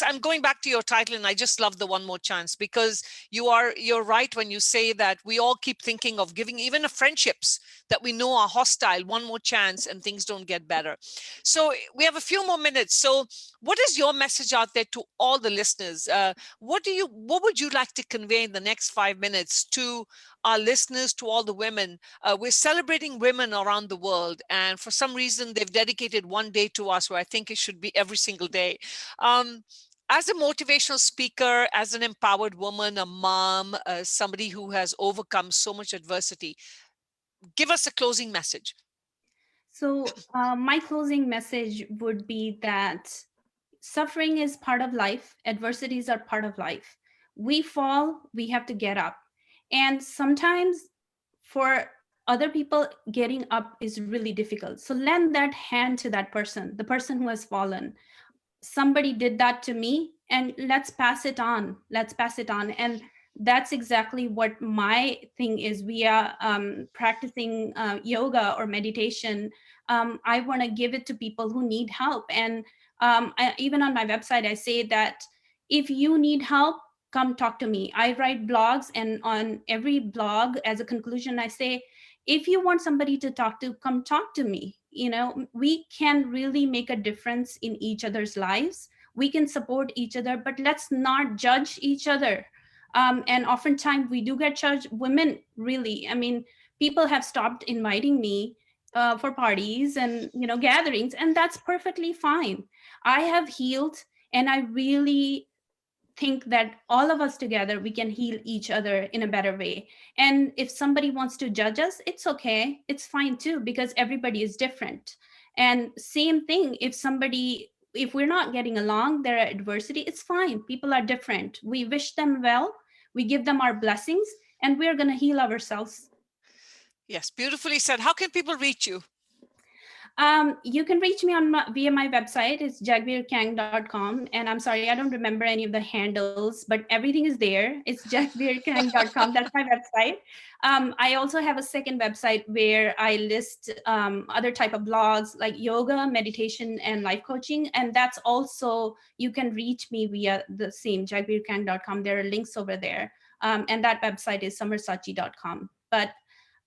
Speaker 1: I'm going back to your title, and I just love the one more chance, because you're right when you say that we all keep thinking of giving even friendships that we know are hostile one more chance, and things don't get better. So we have a few more minutes. So what is your message out there to all the listeners? What would you like to convey in the next 5 minutes to our listeners, to all the women? We're celebrating women around the world, and for some reason they've dedicated one day to us, where I think it should be every single day. um, as a motivational speaker, as an empowered woman, a mom, somebody who has overcome so much adversity, give us a closing message.
Speaker 3: So, my closing message would be that suffering is part of life, adversities are part of life. We fall, we have to get up. And sometimes for other people, getting up is really difficult. So, lend that hand to that person, the person who has fallen. Somebody did that to me, and let's pass it on. And that's exactly what my thing is. We are practicing yoga or meditation. I want to give it to people who need help. And even on my website, I say that if you need help, come talk to me. I write blogs, and on every blog, as a conclusion, I say, if you want somebody to talk to, come talk to me. We can really make a difference in each other's lives. We can support each other, but let's not judge each other. And oftentimes we do get judged. Women, really, I mean, people have stopped inviting me for parties and gatherings, and that's perfectly fine. I have healed, and I really think that all of us together, we can heal each other in a better way. And if somebody wants to judge us, it's okay, it's fine too, because everybody is different. And same thing, if we're not getting along, there are adversity, it's fine, people are different. We wish them well, we give them our blessings, and we're going to heal ourselves.
Speaker 1: Yes, beautifully said. How can people reach you?
Speaker 3: You can reach me via my website. It's jagbirkang.com. And I'm sorry, I don't remember any of the handles, but everything is there. It's jagbirkang.com. That's my website. I also have a second website where I list other type of blogs like yoga, meditation, and life coaching. And that's also, you can reach me via the same jagbirkang.com. There are links over there. And that website is samarsachi.com. But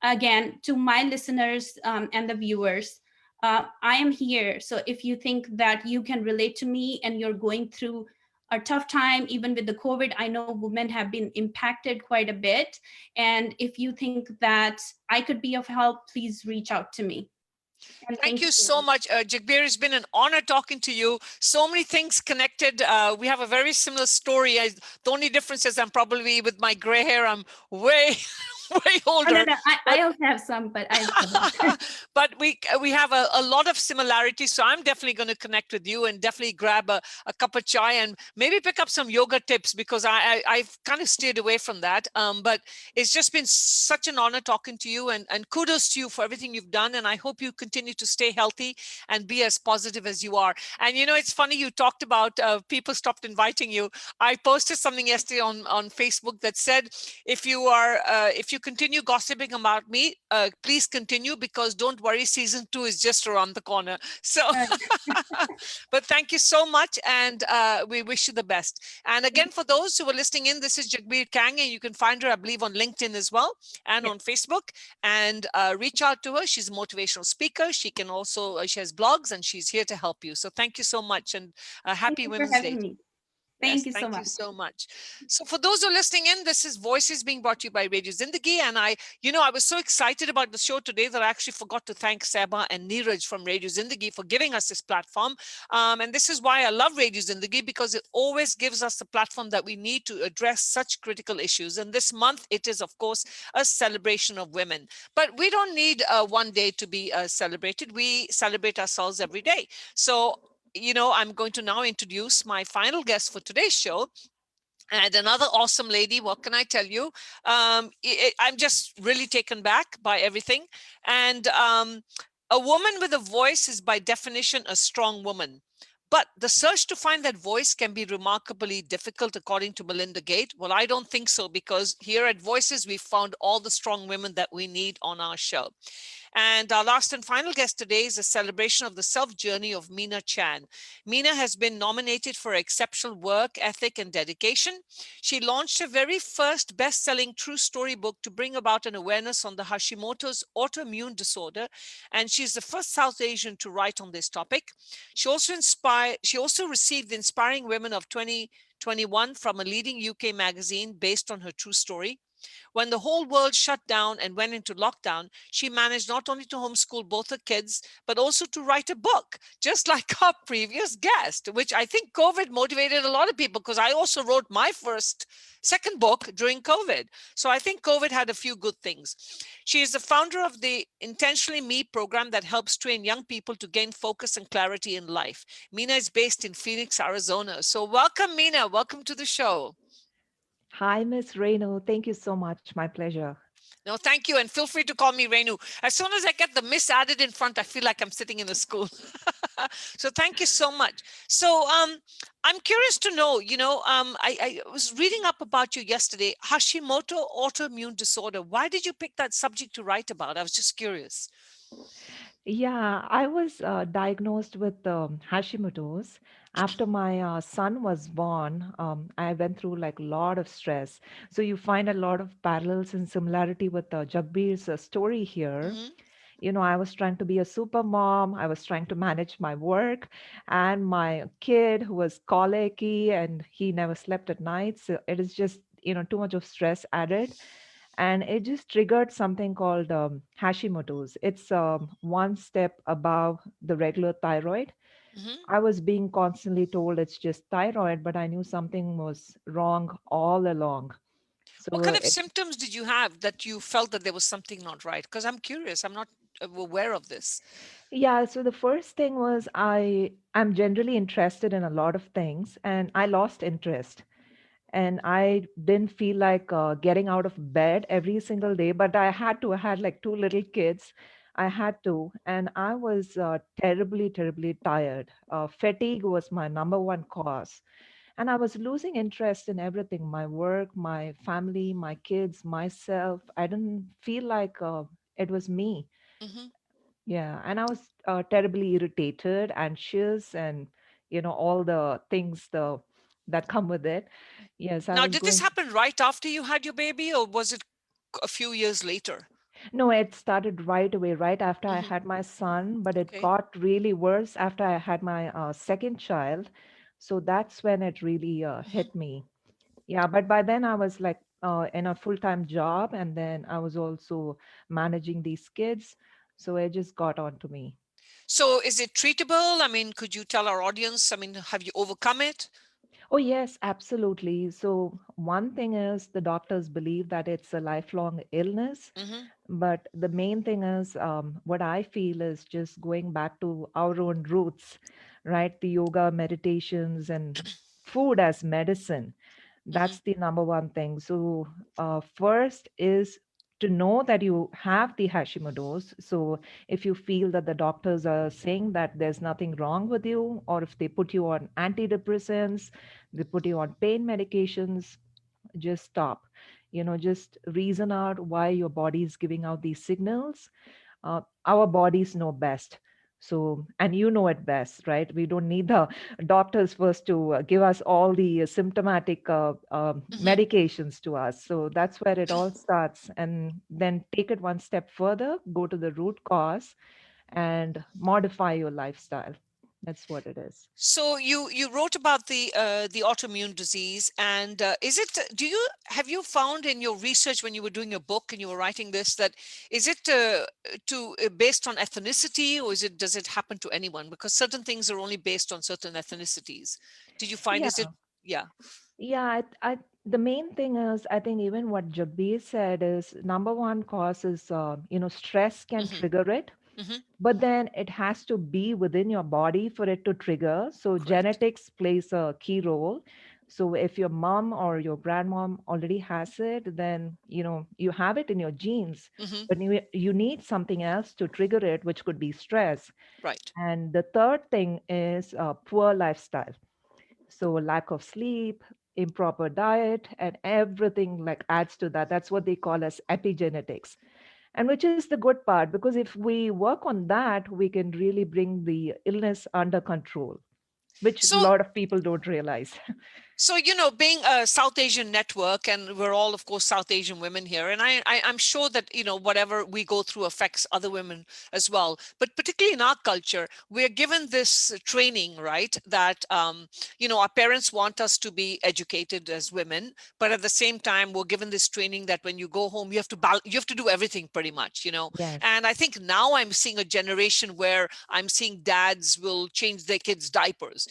Speaker 3: again, to my listeners and the viewers, I am here. So if you think that you can relate to me and you're going through a tough time, even with the COVID, I know women have been impacted quite a bit. And if you think that I could be of help, please reach out to me. And
Speaker 1: Thank
Speaker 3: thank
Speaker 1: you
Speaker 3: you.
Speaker 1: so much, Jakbir. It's been an honor talking to you. So many things connected. We have a very similar story. The only difference is I'm probably, with my gray hair, I'm way way
Speaker 3: Oh, no,
Speaker 1: older.
Speaker 3: no. I
Speaker 1: But
Speaker 3: also have some, but I haven't.
Speaker 1: but we have a lot of similarities. So I'm definitely going to connect with you and definitely grab a cup of chai and maybe pick up some yoga tips because I've kind of stayed away from that. But it's just been such an honor talking to you, and kudos to you for everything you've done. And I hope you continue to stay healthy and be as positive as you are. And it's funny you talked about people stopped inviting you. I posted something yesterday on Facebook that said, if you continue gossiping about me, please continue, because don't worry, season 2 is just around the corner. So
Speaker 3: Uh,
Speaker 1: but thank you so much, and we wish you the best. And again,
Speaker 3: Thank
Speaker 1: for
Speaker 3: you.
Speaker 1: those who are listening in, this is Jagbir Kang, and you can find her, I believe, on LinkedIn as well, and
Speaker 3: Yes.
Speaker 1: on Facebook. And reach out to her. She's a motivational speaker. She can also she has blogs, and she's here to help you. So thank you so much, and
Speaker 3: Thank
Speaker 1: happy
Speaker 3: you for
Speaker 1: Women's Day.
Speaker 3: having me. Thank
Speaker 1: Yes,
Speaker 3: you so
Speaker 1: thank you
Speaker 3: much.
Speaker 1: so much. So, for those who are listening in, this is Voices being brought to you by Radio Zindagi. And I was so excited about the show today that I actually forgot to thank Seba and Neeraj from Radio Zindagi for giving us this platform. And this is why I love Radio Zindagi, because it always gives us the platform that we need to address such critical issues. And this month, it is, of course, a celebration of women. But we don't need one day to be celebrated. We celebrate ourselves every day. So, I'm going to now introduce my final guest for today's show, and another awesome lady. What can I tell you? I'm just really taken back by everything. And a woman with a voice is by definition a strong woman. But the search to find that voice can be remarkably difficult, according to Melinda Gate. Well, I don't think so, because here at Voices, we found all the strong women that we need on our show. And our last and final guest today is a celebration of the self journey of Meena Chan. Meena has been nominated for exceptional work ethic and dedication. She launched her very first best selling true story book to bring about an awareness on the Hashimoto's autoimmune disorder. And she's the first South Asian to write on this topic. She also received the Inspiring Women of 2021 from a leading UK magazine based on her true story. When the whole world shut down and went into lockdown, she managed not only to homeschool both her kids, but also to write a book, just like our previous guest, which I think COVID motivated a lot of people, because I also wrote my second book during COVID. So I think COVID had a few good things. She is the founder of the Intentionally Me program that helps train young people to gain focus and clarity in life. Meena is based in Phoenix, Arizona. So welcome, Meena. Welcome to the show.
Speaker 4: Hi, Miss Renu. Thank you so much. My pleasure.
Speaker 1: No, thank you. And feel free to call me Renu. As soon as I get the miss added in front, I feel like I'm sitting in a school. So thank you so much. So I'm curious to know, I was reading up about you yesterday, Hashimoto autoimmune disorder. Why did you pick that subject to write about? I was just curious.
Speaker 4: Yeah, I was diagnosed with Hashimoto's after my son was born. I went through like a lot of stress. So you find a lot of parallels and similarity with Jagbir's story here.
Speaker 1: Hmm.
Speaker 4: I was trying to be a super mom. I was trying to manage my work and my kid who was colicky and he never slept at night. So it is just, too much of stress added. And it just triggered something called Hashimoto's. It's one step above the regular thyroid.
Speaker 1: Hmm.
Speaker 4: I was being constantly told it's just thyroid, but I knew something was wrong all along.
Speaker 1: What
Speaker 4: So
Speaker 1: kind of
Speaker 4: it,
Speaker 1: symptoms did you have that you felt that there was something not right? Because I'm curious. I'm not aware of this.
Speaker 4: yeah, so the first thing was I'm generally interested in a lot of things and I lost interest. And I didn't feel like getting out of bed every single day, but I had to. I had like two little kids. I had to, and I was terribly, terribly tired. Fatigue was my number one cause, and I was losing interest in everything: my work, my family, my kids, myself. I didn't feel like it was me.
Speaker 1: Hmm.
Speaker 4: Yeah, and I was terribly irritated, anxious, and all the things that come with it. Yes, I
Speaker 1: Now,
Speaker 4: was
Speaker 1: did this
Speaker 4: going.
Speaker 1: happen right after you had your baby, or was it a few years later?
Speaker 4: No, it started right away, right after I
Speaker 1: Hmm.
Speaker 4: had my son, but it
Speaker 1: Okay.
Speaker 4: got really worse after I had my second child. So that's when it really
Speaker 1: Hmm.
Speaker 4: hit me. Yeah, but by then I was like in a full-time job, and then I was also managing these kids. So it just got on to me.
Speaker 1: So is it treatable? I mean, could you tell our audience? I mean, have you overcome it?
Speaker 4: Oh, yes, absolutely. So, one thing is the doctors believe that it's a lifelong illness.
Speaker 1: Hmm.
Speaker 4: But the main thing is, what I feel is just going back to our own roots, right? The yoga, meditations, and food as medicine.
Speaker 1: Hmm.
Speaker 4: That's the number one thing. So, first is to know that you have the Hashimoto's. So, if you feel that the doctors are saying that there's nothing wrong with you, or if they put you on antidepressants, they put you on pain medications, just stop. Just reason out why your body is giving out these signals. Our bodies know best. So, and you know it best, right? We don't need the doctors first to give us all the symptomatic
Speaker 1: Hmm.
Speaker 4: medications to us. So that's where it all starts. And then take it one step further, go to the root cause and modify your lifestyle. That's what it is.
Speaker 1: So you wrote about the autoimmune disease, and is it? Do you have you found in your research when you were doing your book and you were writing this that is it based on ethnicity, or does it happen to anyone? Because certain things are only based on certain ethnicities. Did you find is it?
Speaker 4: Yeah.
Speaker 1: Yeah.
Speaker 4: Yeah, the main thing is, I think even what Jagbir said is number one cause is, stress can
Speaker 1: Hmm.
Speaker 4: trigger it,
Speaker 1: Hmm.
Speaker 4: but then it has to be within your body for it to trigger. So
Speaker 1: Correct.
Speaker 4: genetics plays a key role. So if your mom or your grandmom already has it, then, you have it in your genes,
Speaker 1: Hmm.
Speaker 4: but you need something else to trigger it, which could be stress.
Speaker 1: Right.
Speaker 4: And the third thing is poor lifestyle. So lack of sleep, improper diet, and everything like adds to that. That's what they call as epigenetics. And which is the good part, because if we work on that, we can really bring the illness under control, which a
Speaker 1: So
Speaker 4: lot of people don't realize.
Speaker 1: So, being a South Asian network, and we're all, of course, South Asian women here, and I'm sure that, whatever we go through affects other women as well. But particularly in our culture, we're given this training, right? That, our parents want us to be educated as women, but at the same time, we're given this training that when you go home, you have to do everything pretty much.
Speaker 4: Yes.
Speaker 1: And I think now I'm seeing a generation where I'm seeing dads will change their kids' diapers.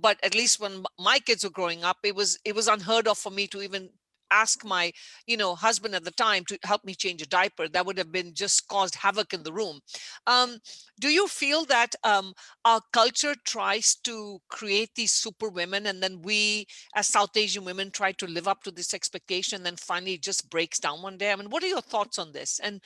Speaker 1: But at least when my kids were growing up, it was unheard of for me to even ask my husband at the time to help me change a diaper. That would have been just caused havoc in the room. um, do you feel that our culture tries to create these super women, and then we as South Asian women try to live up to this expectation, and then finally it just breaks down one day? I mean, what are your thoughts on this, and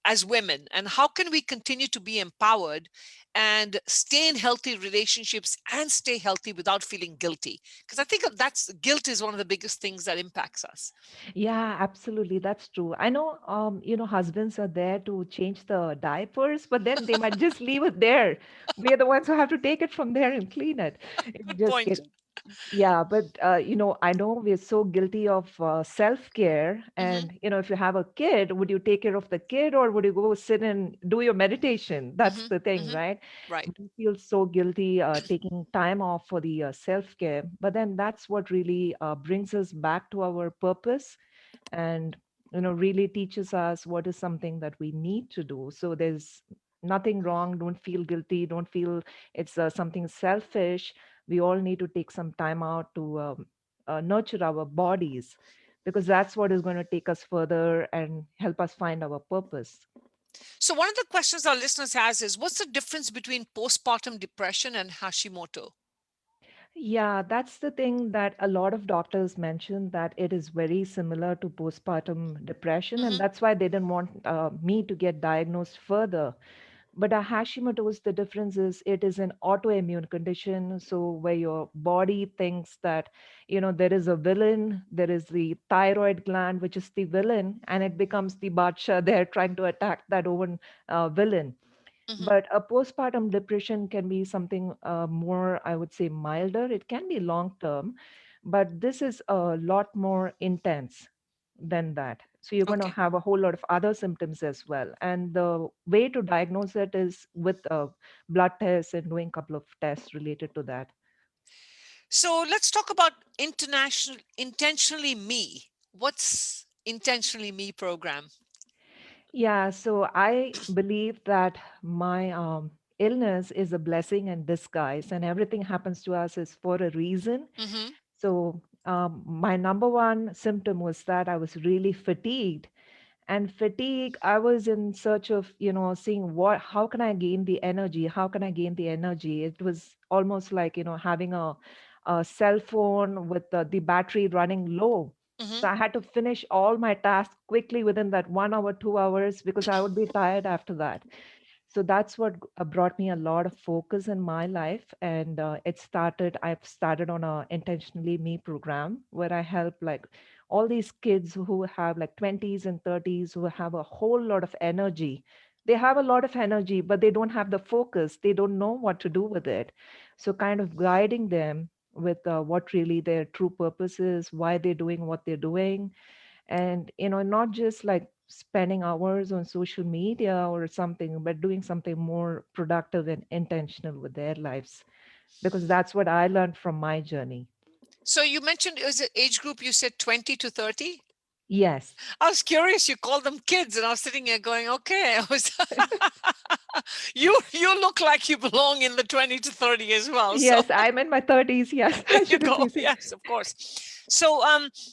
Speaker 1: as women, and how can we continue to be empowered and stay in healthy relationships and stay healthy without feeling guilty? Because I think that's guilt is one of the biggest things that impacts us.
Speaker 4: Yeah, absolutely. That's true. I know, husbands are there to change the diapers, but then they might just leave it there. We are the ones who have to take it from there and clean it.
Speaker 1: Good
Speaker 4: Just
Speaker 1: point.
Speaker 4: kidding. Yeah, but I know we're so guilty of self-care.
Speaker 1: Hmm.
Speaker 4: And if you have a kid, would you take care of the kid or would you go sit and do your meditation? That's
Speaker 1: Hmm.
Speaker 4: the thing,
Speaker 1: Hmm.
Speaker 4: right?
Speaker 1: Right.
Speaker 4: We feel so guilty taking time off for the self-care, but then that's what really brings us back to our purpose and really teaches us what is something that we need to do. So there's nothing wrong. Don't feel guilty. Don't feel it's something selfish. We all need to take some time out to nurture our bodies, because that's what is going to take us further and help us find our purpose.
Speaker 1: So one of the questions our listeners has is, what's the difference between postpartum depression and Hashimoto?
Speaker 4: Yeah, that's the thing that a lot of doctors mention, that it is very similar to postpartum depression, and
Speaker 1: Hmm.
Speaker 4: that's why they didn't want me to get diagnosed further. But a Hashimoto's, the difference is it is an autoimmune condition. So where your body thinks that, there is a villain, there is the thyroid gland, which is the villain, and it becomes the badsha there trying to attack that own villain.
Speaker 1: Hmm.
Speaker 4: But a postpartum depression can be something more, I would say, milder. It can be long term, but this is a lot more intense than that. So you're going to
Speaker 1: Okay.
Speaker 4: have a whole lot of other symptoms as well. And the way to diagnose it is with blood tests and doing a couple of tests related to that.
Speaker 1: So let's talk about international intentionally me. What's intentionally me program?
Speaker 4: Yeah, so I believe that my illness is a blessing in disguise, and everything happens to us is for a reason.
Speaker 1: Mm-hmm.
Speaker 4: So, my number one symptom was that I was really fatigued. And fatigue, I was in search of, seeing how can I gain the energy? How can I gain the energy? It was almost like, having a cell phone with the battery running low.
Speaker 1: Mm-hmm.
Speaker 4: So I had to finish all my tasks quickly within that 1 hour, 2 hours, because I would be tired after that. So that's what brought me a lot of focus in my life. And I've started on a intentionally me program where I help like all these kids who have like 20s and 30s who have a whole lot of energy. They have a lot of energy, but they don't have the focus. They don't know what to do with it. So kind of guiding them with what really their true purpose is, why they're doing what they're doing, and not just like spending hours on social media or something, but doing something more productive and intentional with their lives, because that's what I learned from my journey.
Speaker 1: So you mentioned it was an age group, you said 20 to 30?
Speaker 4: Yes.
Speaker 1: I was curious, you called them kids, and I was sitting here going, okay, I was you look like you belong in the 20 to 30 as well. So
Speaker 4: Yes, I'm in my 30s. Yes,
Speaker 1: there
Speaker 4: I
Speaker 1: you
Speaker 4: shouldn't
Speaker 1: go.
Speaker 4: be saying.
Speaker 1: Yes, of course. So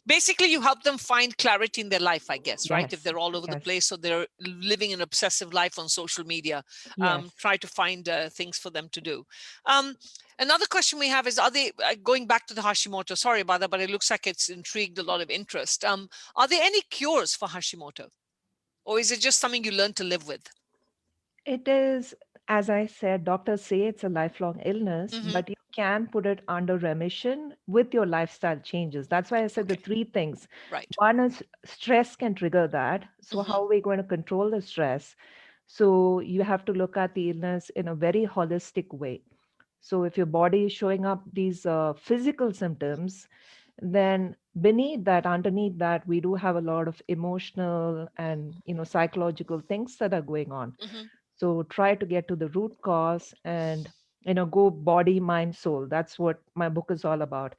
Speaker 1: basically you help them find clarity in their life, I guess, right? If
Speaker 4: Yes,
Speaker 1: they're all over the
Speaker 4: yes,
Speaker 1: place, so they're living an obsessive life on social media,
Speaker 4: yes.
Speaker 1: try to find things for them to do. Um, another question we have is, are they going back to the Hashimoto? Sorry about that, but it looks like it's intrigued a lot of interest. Are there any cures for Hashimoto, or is it just something you learn to live with?
Speaker 4: It is, as I said, doctors say it's a lifelong illness,
Speaker 1: Mm-hmm.
Speaker 4: but you can put it under remission with your lifestyle changes. That's why I said the
Speaker 1: Okay.
Speaker 4: three things.
Speaker 1: Right.
Speaker 4: One is stress can trigger that. So,
Speaker 1: Mm-hmm.
Speaker 4: how are we going to control the stress? So, you have to look at the illness in a very holistic way. So, if your body is showing up these physical symptoms, then beneath that, underneath that, we do have a lot of emotional and psychological things that are going on.
Speaker 1: Mm-hmm.
Speaker 4: So try to get to the root cause and go body, mind, soul. That's what my book is all about.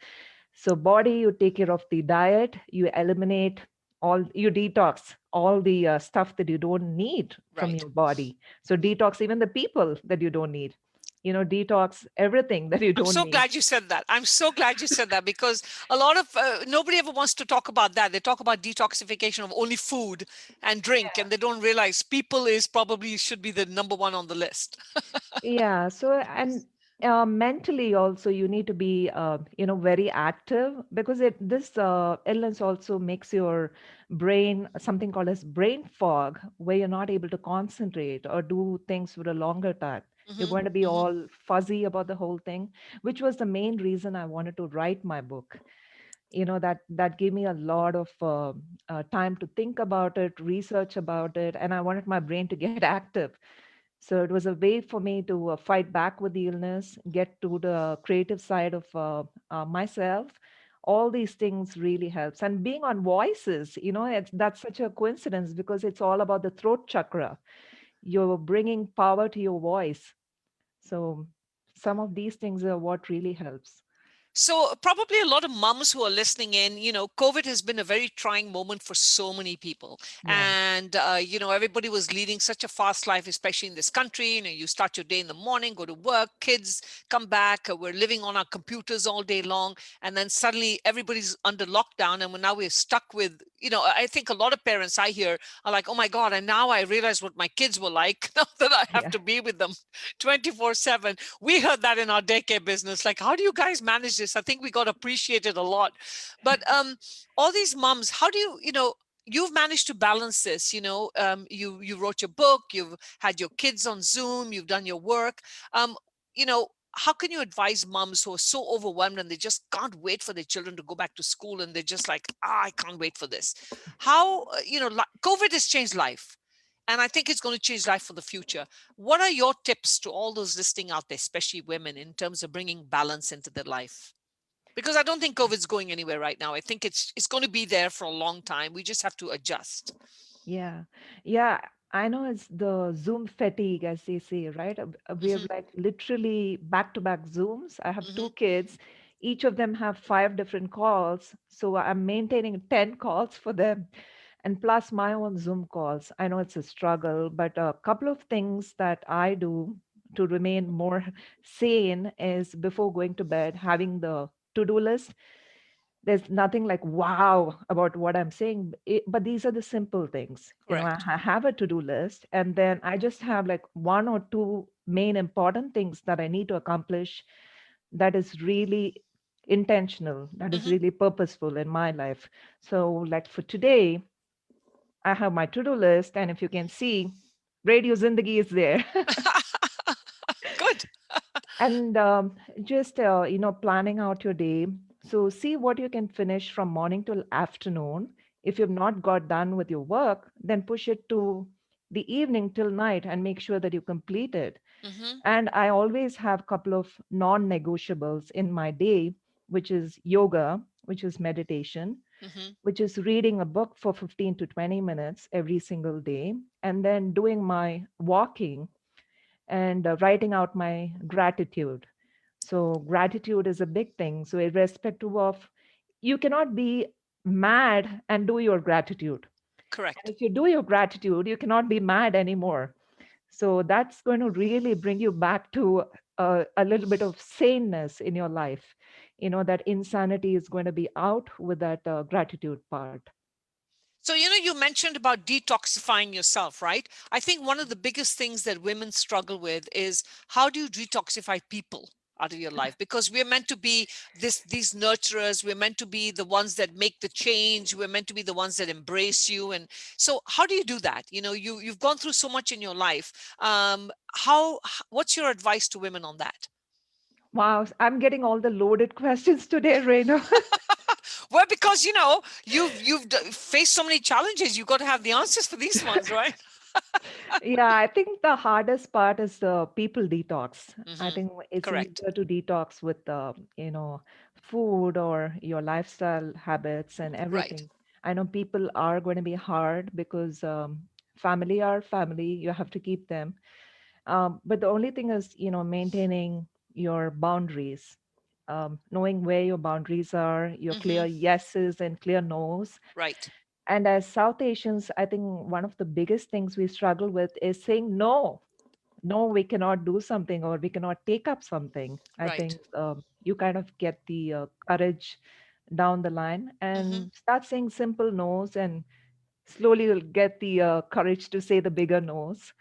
Speaker 4: So body, you take care of the diet, you eliminate you detox all the stuff that you don't need from
Speaker 1: Right.
Speaker 4: your body. So detox even the people that you don't need. Detox everything that you
Speaker 1: I'm
Speaker 4: don't
Speaker 1: so
Speaker 4: need.
Speaker 1: glad you said that. I'm so glad you said that, because a lot of nobody ever wants to talk about that. They talk about detoxification of only food and drink, and they don't realize people is probably should be the number one on the list.
Speaker 4: Yeah. So, and mentally also, you need to be, very active, because this illness also makes your brain something called as brain fog, where you're not able to concentrate or do things for a longer time. You're
Speaker 1: Hmm.
Speaker 4: going to be
Speaker 1: Hmm.
Speaker 4: all fuzzy about the whole thing, which was the main reason I wanted to write my book. That gave me a lot of time to think about it, research about it, and I wanted my brain to get active. So it was a way for me to fight back with the illness, get to the creative side of myself. All these things really helps. And being on voices, that's such a coincidence, because it's all about the throat chakra. You're bringing power to your voice. So some of these things are what really helps.
Speaker 1: So probably a lot of mums who are listening in, COVID has been a very trying moment for so many people.
Speaker 4: Yeah.
Speaker 1: And, everybody was leading such a fast life, especially in this country. You start your day in the morning, go to work, kids come back, we're living on our computers all day long. And then suddenly everybody's under lockdown. And now we're stuck with, I think a lot of parents I hear are like, oh my God, and now I realize what my kids were like now that I have
Speaker 4: Yeah.
Speaker 1: to be with them 24/7. We heard that in our daycare business. Like, how do you guys manage this? I think we got appreciated a lot. But all these moms, how do you've managed to balance this? You wrote your book, you've had your kids on Zoom, you've done your work. You know, how can you advise moms who are so overwhelmed and they just can't wait for their children to go back to school, and they're just like, I can't wait for this? How, COVID has changed life. And I think it's going to change life for the future. What are your tips to all those listening out there, especially women, in terms of bringing balance into their life? Because I don't think COVID's going anywhere right now. I think it's going to be there for a long time. We just have to adjust.
Speaker 4: Yeah. Yeah. I know it's the Zoom fatigue, as they say, right? We have
Speaker 1: Hmm.
Speaker 4: like literally back to back Zooms. I have
Speaker 1: Hmm.
Speaker 4: two kids. Each of them have five different calls. So I'm maintaining 10 calls for them, and plus my own Zoom calls. I know it's a struggle, but a couple of things that I do. to remain more sane is before going to bed, having the to-do list. There's nothing like wow about what I'm saying, but these are the simple things.
Speaker 1: Correct.
Speaker 4: I have a to-do list, and then I just have like one or two main important things that I need to accomplish that is really intentional, that is
Speaker 1: Hmm.
Speaker 4: really purposeful in my life. So, like for today, I have my to-do list, and if you can see, Radio Zindagi is there.
Speaker 1: Good.
Speaker 4: And just planning out your day. So see what you can finish from morning till afternoon. If you've not got done with your work, then push it to the evening till night and make sure that you complete it.
Speaker 1: Hmm.
Speaker 4: And I always have a couple of non-negotiables in my day, which is yoga, which is meditation,
Speaker 1: Hmm.
Speaker 4: which is reading a book for 15 to 20 minutes every single day, and then doing my walking and writing out my gratitude. So, gratitude is a big thing. So, irrespective of, you cannot be mad and do your gratitude.
Speaker 1: Correct.
Speaker 4: And if you do your gratitude, you cannot be mad anymore. So, that's going to really bring you back to a little bit of saneness in your life. That insanity is going to be out with that gratitude part.
Speaker 1: So, you mentioned about detoxifying yourself, right? I think one of the biggest things that women struggle with is how do you detoxify people out of your life? Because we're meant to be these nurturers, we're meant to be the ones that make the change, we're meant to be the ones that embrace you. And so how do you do that? You've gone through so much in your life. What's your advice to women on that?
Speaker 4: Wow, I'm getting all the loaded questions today, Reina.
Speaker 1: Well, because faced so many challenges, you've got to have the answers for these ones, right?
Speaker 4: Yeah, I think the hardest part is the people detox. I
Speaker 1: Hmm.
Speaker 4: think it's
Speaker 1: Correct.
Speaker 4: easier to detox with food or your lifestyle habits and
Speaker 1: Right.
Speaker 4: everything. I know people are going to be hard because family are family. You have to keep them. But the only thing is, maintaining your boundaries, knowing where your boundaries are, your clear
Speaker 1: Hmm.
Speaker 4: yeses and clear nos.
Speaker 1: Right.
Speaker 4: And as South Asians, I think one of the biggest things we struggle with is saying no. No, we cannot do something or we cannot take up something. I
Speaker 1: Right.
Speaker 4: think you kind of get the courage down the line
Speaker 1: Hmm.
Speaker 4: and start saying simple no's, and slowly you'll get the courage to say the bigger no's.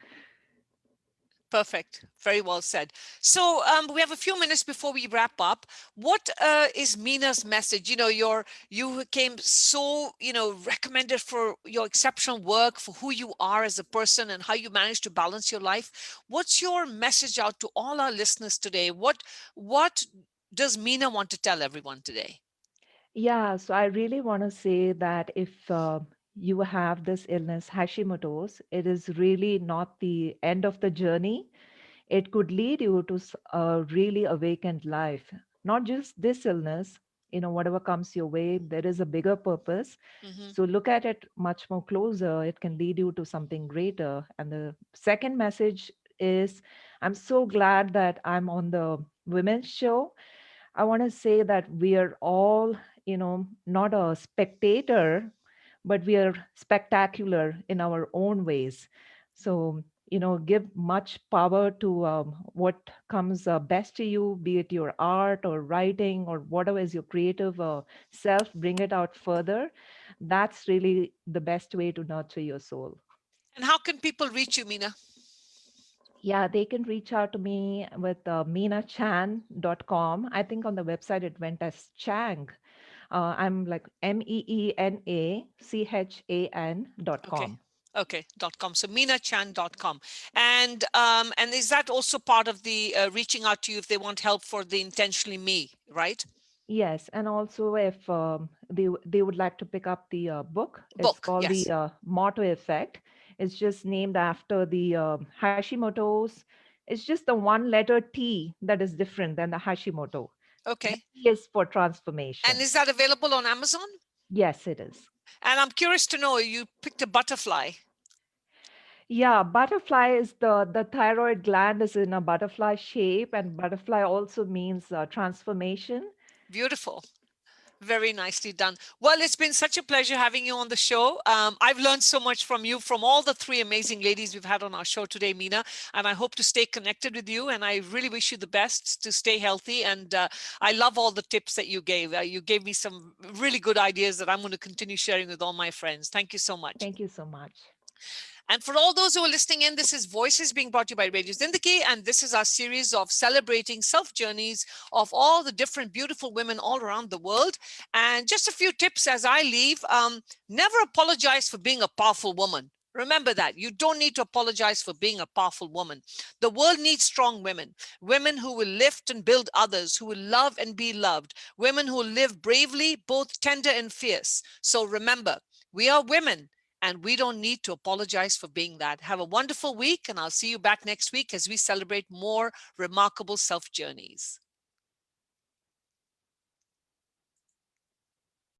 Speaker 1: Perfect. Very well said. So we have a few minutes before we wrap up. What is Mina's message? You came so recommended for your exceptional work, for who you are as a person, and how you manage to balance your life. What's your message out to all our listeners today? What does Mina want to tell everyone today?
Speaker 4: Yeah, so I really want to say that if you have this illness, Hashimoto's, it is really not the end of the journey. It could lead you to a really awakened life. Not just this illness, whatever comes your way, there is a bigger purpose.
Speaker 1: Hmm.
Speaker 4: So look at it much more closer. It can lead you to something greater. And the second message is I'm so glad that I'm on the women's show. I want to say that we are all, not a spectator, but we are spectacular in our own ways. So, give much power to what comes best to you, be it your art or writing or whatever is your creative self, bring it out further. That's really the best way to nurture your soul.
Speaker 1: And how can people reach you, Mina?
Speaker 4: Yeah, they can reach out to me with meenachan.com. I think on the website it went as Chang. I'm like
Speaker 1: Okay.
Speaker 4: MEENACHAN.com.
Speaker 1: Okay, .com. So meenachan.com. And is that also part of the reaching out to you if they want help for the intentionally me, right?
Speaker 4: Yes, and also if they would like to pick up the book, it's
Speaker 1: Book,
Speaker 4: called the
Speaker 1: yes.
Speaker 4: Motto Effect. It's just named after the Hashimoto's. It's just the one letter T that is different than the Hashimoto. The
Speaker 1: Okay.
Speaker 4: T is for
Speaker 1: And
Speaker 4: transformation.
Speaker 1: is that available on Amazon?
Speaker 4: Yes, it is.
Speaker 1: And I'm curious to know, you picked a butterfly.
Speaker 4: Yeah, butterfly is the thyroid gland is in a butterfly shape, and butterfly also means transformation.
Speaker 1: Beautiful. Very nicely done. Well, it's been such a pleasure having you on the show. I've learned so much from you, from all the three amazing ladies we've had on our show today, Meena, and I hope to stay connected with you. And I really wish you the best to stay healthy. And I love all the tips that you gave. You gave me some really good ideas that I'm going to continue sharing with all my friends. Thank you so much.
Speaker 4: Thank you so much.
Speaker 1: And for all those who are listening in, this is Voices being brought to you by Radio Zindagi. And this is our series of celebrating self journeys of all the different beautiful women all around the world. And just a few tips as I leave. Never apologize for being a powerful woman. Remember that. You don't need to apologize for being a powerful woman. The world needs strong women, women who will lift and build others, who will love and be loved, women who live bravely, both tender and fierce. So remember, we are women and we don't need to apologize for being that. Have a wonderful week, and I'll see you back next week as we celebrate more remarkable self journeys.